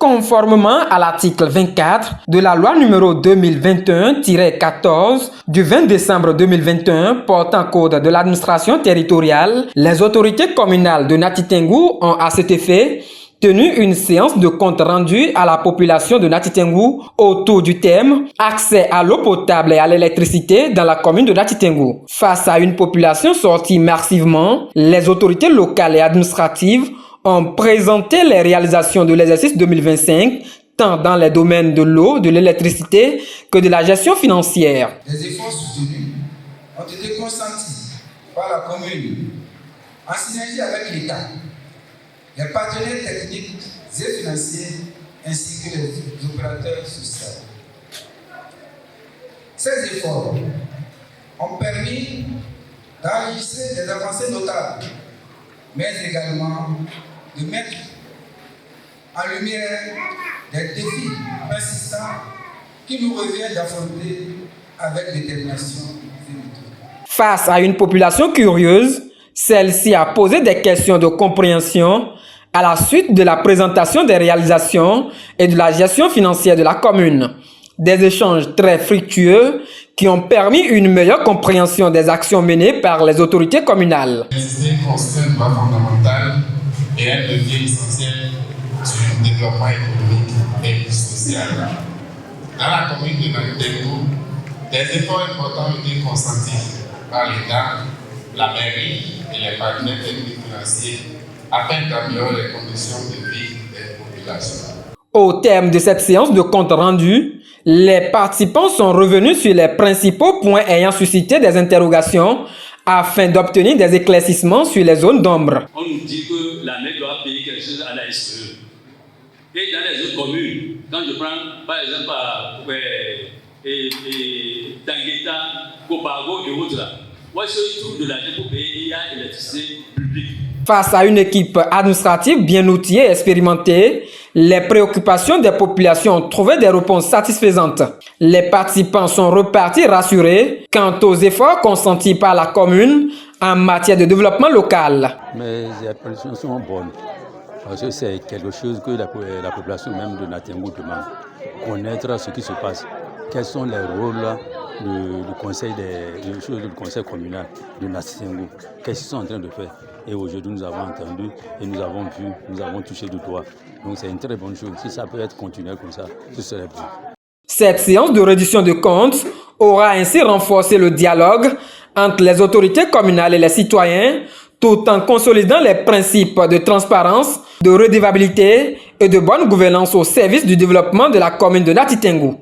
Conformément à l'article 24 de la loi numéro 2021-14 du 20 décembre 2021 portant code de l'administration territoriale, les autorités communales de Nati Tengou ont à cet effet tenu une séance de compte rendu à la population de Nati Tengou autour du thème « Accès à l'eau potable et à l'électricité dans la commune de Nati Tengou ». Face à une population sortie massivement, les autorités locales et administratives ont présenté les réalisations de l'exercice 2025, tant dans les domaines de l'eau, de l'électricité que de la gestion financière. Les efforts soutenus ont été consentis par la commune en synergie avec l'État, les partenaires techniques et financiers ainsi que les opérateurs sociaux. Ces efforts ont permis d'enregistrer des avancées notables, mais également de mettre en lumière des défis persistants qui nous revient d'affronter avec détermination et méthode. Face à une population curieuse, celle-ci a posé des questions de compréhension à la suite de la présentation des réalisations et de la gestion financière de la commune. Des échanges très fructueux qui ont permis une meilleure compréhension des actions menées par les autorités communales. L'électricité constitue un droit fondamental et un levier essentiel du développement économique et social. Dans la commune de Nati Tengou, des efforts importants ont été consentis par l'État, la mairie et les partenaires techniques financiers afin d'améliorer les conditions de vie des populations. Au terme de cette séance de compte rendu, les participants sont revenus sur les principaux points ayant suscité des interrogations afin d'obtenir des éclaircissements sur les zones d'ombre. On nous dit que la mairie doit payer quelque chose à la SPE. Et dans les autres communes, quand je prends par exemple Tangueta, Copago et autres là, moi je trouve de l'argent pour payer l'électricité publique. Face à une équipe administrative bien outillée et expérimentée, les préoccupations des populations ont trouvé des réponses satisfaisantes. Les participants sont repartis rassurés quant aux efforts consentis par la commune en matière de développement local. Mais les appréciations sont bonnes, parce que c'est quelque chose que la population même de Nati Tengou demande. Connaître ce qui se passe, quels sont les rôles du conseil communal de Nati Tengou, qu'est-ce qu'ils sont en train de faire. Et aujourd'hui, nous avons entendu et nous avons vu, nous avons touché du doigt. Donc c'est une très bonne chose. Si ça peut être continué comme ça, ce serait bien. Cette séance de reddition de comptes aura ainsi renforcé le dialogue entre les autorités communales et les citoyens, tout en consolidant les principes de transparence, de redevabilité et de bonne gouvernance au service du développement de la commune de Nati Tengou.